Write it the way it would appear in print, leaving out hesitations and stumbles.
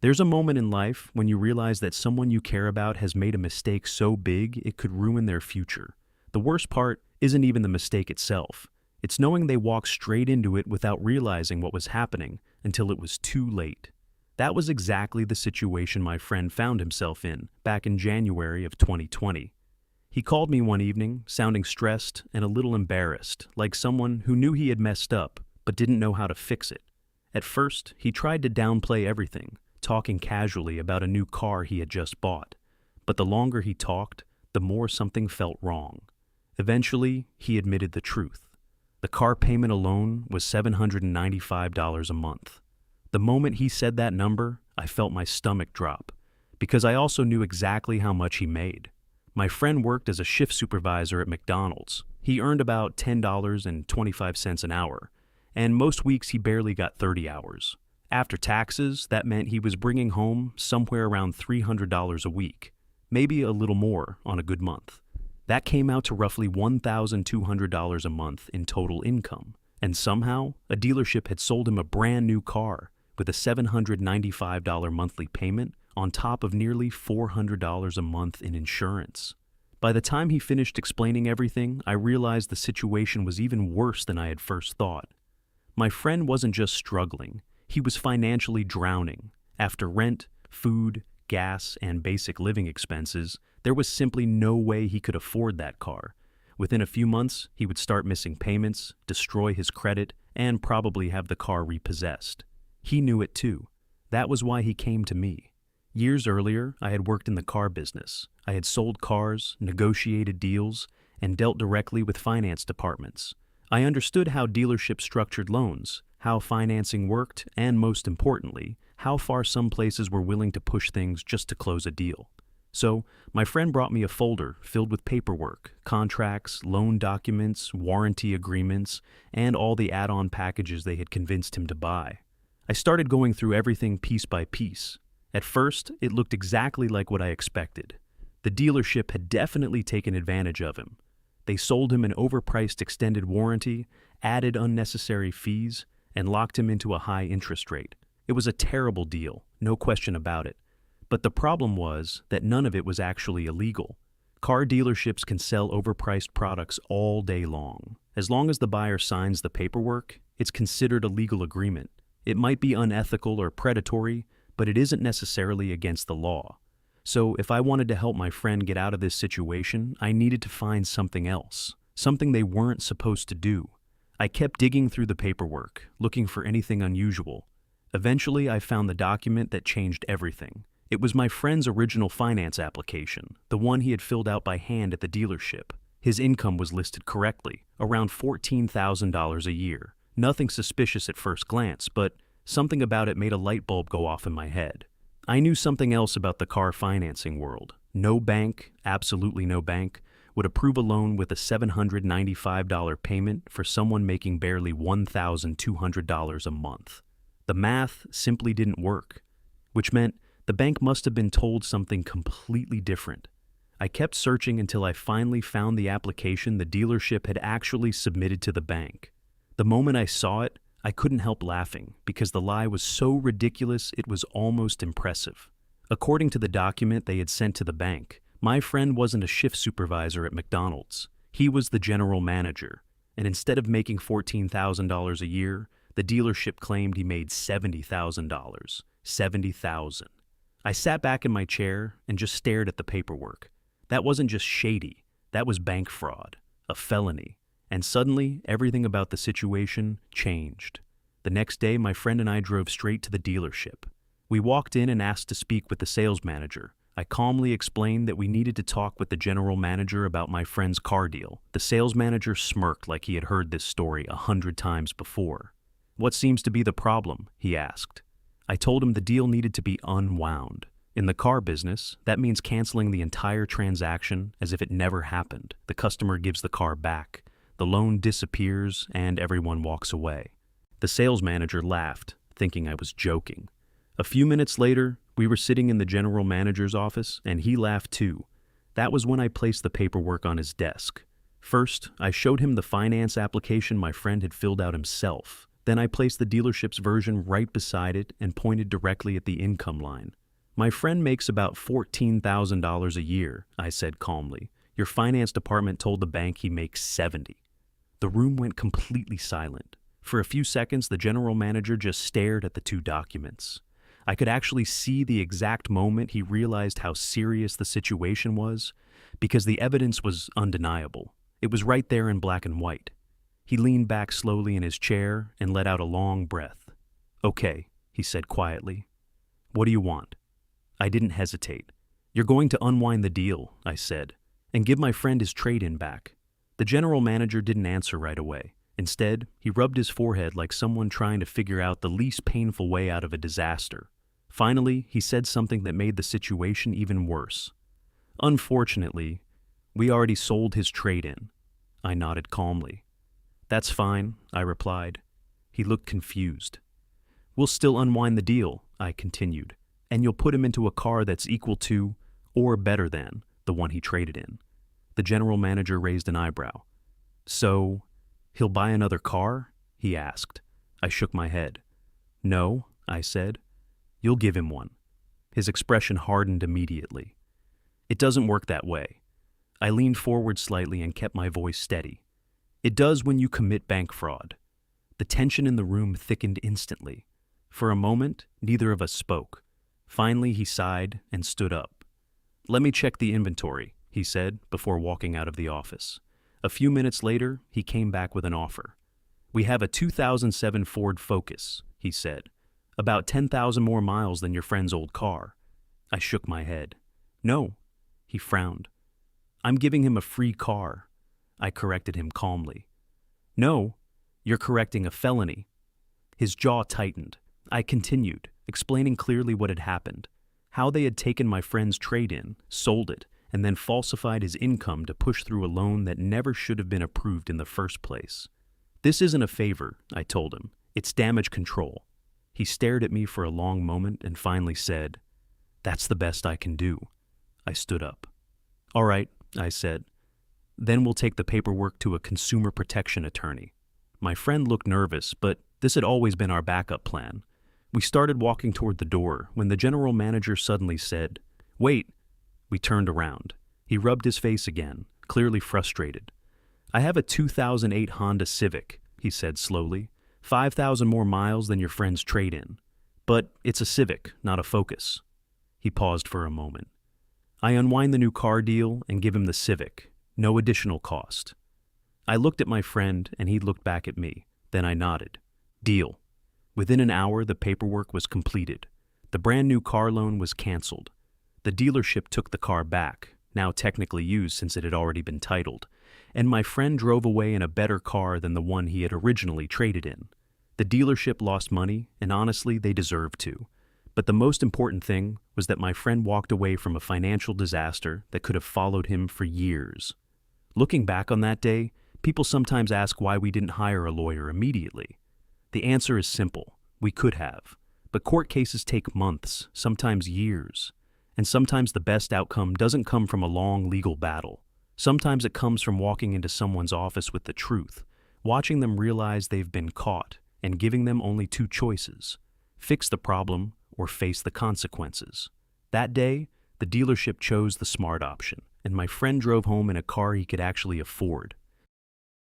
There's a moment in life when you realize that someone you care about has made a mistake so big it could ruin their future. The worst part isn't even the mistake itself. It's knowing they walked straight into it without realizing what was happening until it was too late. That was exactly the situation my friend found himself in back in January of 2020. He called me one evening, sounding stressed and a little embarrassed, like someone who knew he had messed up but didn't know how to fix it. At first, he tried to downplay everything, talking casually about a new car he had just bought. But the longer he talked, the more something felt wrong. Eventually, he admitted the truth. The car payment alone was $795 a month. The moment he said that number, I felt my stomach drop, because I also knew exactly how much he made. My friend worked as a shift supervisor at McDonald's. He earned about $10.25 an hour, and most weeks he barely got 30 hours. After taxes, that meant he was bringing home somewhere around $300 a week, maybe a little more on a good month. That came out to roughly $1,200 a month in total income, and somehow a dealership had sold him a brand new car with a $795 monthly payment on top of nearly $400 a month in insurance. By the time he finished explaining everything, I realized the situation was even worse than I had first thought. My friend wasn't just struggling. He was financially drowning. After rent, food, gas, and basic living expenses, there was simply no way he could afford that car. Within a few months, he would start missing payments, destroy his credit, and probably have the car repossessed. He knew it too. That was why he came to me. Years earlier, I had worked in the car business. I had sold cars, negotiated deals, and dealt directly with finance departments. I understood how dealerships structured loans, how financing worked, and most importantly, how far some places were willing to push things just to close a deal. So, my friend brought me a folder filled with paperwork, contracts, loan documents, warranty agreements, and all the add-on packages they had convinced him to buy. I started going through everything piece by piece. At first, it looked exactly like what I expected. The dealership had definitely taken advantage of him. They sold him an overpriced extended warranty, added unnecessary fees, and locked him into a high interest rate. It was a terrible deal, no question about it. But the problem was that none of it was actually illegal. Car dealerships can sell overpriced products all day long. As long as the buyer signs the paperwork, it's considered a legal agreement. It might be unethical or predatory, but it isn't necessarily against the law. So if I wanted to help my friend get out of this situation, I needed to find something else, something they weren't supposed to do. I kept digging through the paperwork, looking for anything unusual. Eventually, I found the document that changed everything. It was my friend's original finance application, the one he had filled out by hand at the dealership. His income was listed correctly, around $14,000 a year. Nothing suspicious at first glance, but something about it made a light bulb go off in my head. I knew something else about the car financing world. No bank, absolutely no bank, would approve a loan with a $795 payment for someone making barely $1,200 a month. The math simply didn't work, which meant the bank must have been told something completely different. I kept searching until I finally found the application the dealership had actually submitted to the bank. The moment I saw it, I couldn't help laughing because the lie was so ridiculous it was almost impressive. According to the document they had sent to the bank, my friend wasn't a shift supervisor at McDonald's. He was the general manager, and instead of making $14,000 a year, the dealership claimed he made $70,000. $70,000. I sat back in my chair and just stared at the paperwork. That wasn't just shady, that was bank fraud, a felony. And suddenly, everything about the situation changed. The next day, my friend and I drove straight to the dealership. We walked in and asked to speak with the sales manager. I calmly explained that we needed to talk with the general manager about my friend's car deal. The sales manager smirked like he had heard this story 100 times before. "What seems to be the problem?" he asked. I told him the deal needed to be unwound. In the car business, that means canceling the entire transaction as if it never happened. The customer gives the car back. The loan disappears, and everyone walks away. The sales manager laughed, thinking I was joking. A few minutes later, we were sitting in the general manager's office, and he laughed too. That was when I placed the paperwork on his desk. First, I showed him the finance application my friend had filled out himself. Then I placed the dealership's version right beside it and pointed directly at the income line. My friend makes about $14,000 a year, I said calmly. Your finance department told the bank he makes 70. The room went completely silent. For a few seconds, the general manager just stared at the two documents. I could actually see the exact moment he realized how serious the situation was, because the evidence was undeniable. It was right there in black and white. He leaned back slowly in his chair and let out a long breath. Okay, he said quietly. What do you want? I didn't hesitate. You're going to unwind the deal, I said, and give my friend his trade-in back. The general manager didn't answer right away. Instead, he rubbed his forehead like someone trying to figure out the least painful way out of a disaster. Finally, he said something that made the situation even worse. Unfortunately, we already sold his trade-in. I nodded calmly. That's fine, I replied. He looked confused. We'll still unwind the deal, I continued, and you'll put him into a car that's equal to, or better than, the one he traded in. The general manager raised an eyebrow. So, he'll buy another car? He asked. I shook my head. No, I said. You'll give him one. His expression hardened immediately. It doesn't work that way. I leaned forward slightly and kept my voice steady. It does when you commit bank fraud. The tension in the room thickened instantly. For a moment, neither of us spoke. Finally, he sighed and stood up. Let me check the inventory, he said before walking out of the office. A few minutes later, he came back with an offer. We have a 2007 Ford Focus, he said. About 10,000 more miles than your friend's old car. I shook my head. No, he frowned. I'm giving him a free car. I corrected him calmly. No, you're correcting a felony. His jaw tightened. I continued, explaining clearly what had happened, how they had taken my friend's trade-in, sold it, and then falsified his income to push through a loan that never should have been approved in the first place. This isn't a favor, I told him. It's damage control. He stared at me for a long moment and finally said, That's the best I can do. I stood up. All right, I said. Then we'll take the paperwork to a consumer protection attorney. My friend looked nervous, but this had always been our backup plan. We started walking toward the door when the general manager suddenly said, Wait. We turned around. He rubbed his face again, clearly frustrated. I have a 2008 Honda Civic, he said slowly. 5,000 more miles than your friend's trade-in. But it's a Civic, not a Focus. He paused for a moment. I unwind the new car deal and give him the Civic. No additional cost. I looked at my friend and he looked back at me. Then I nodded. Deal. Within an hour, the paperwork was completed. The brand new car loan was canceled. The dealership took the car back, now technically used since it had already been titled, and my friend drove away in a better car than the one he had originally traded in. The dealership lost money, and honestly, they deserved to. But the most important thing was that my friend walked away from a financial disaster that could have followed him for years. Looking back on that day, people sometimes ask why we didn't hire a lawyer immediately. The answer is simple. We could have. But court cases take months, sometimes years. And sometimes the best outcome doesn't come from a long legal battle. Sometimes it comes from walking into someone's office with the truth, watching them realize they've been caught, and giving them only two choices: fix the problem or face the consequences. That day, the dealership chose the smart option, and my friend drove home in a car he could actually afford.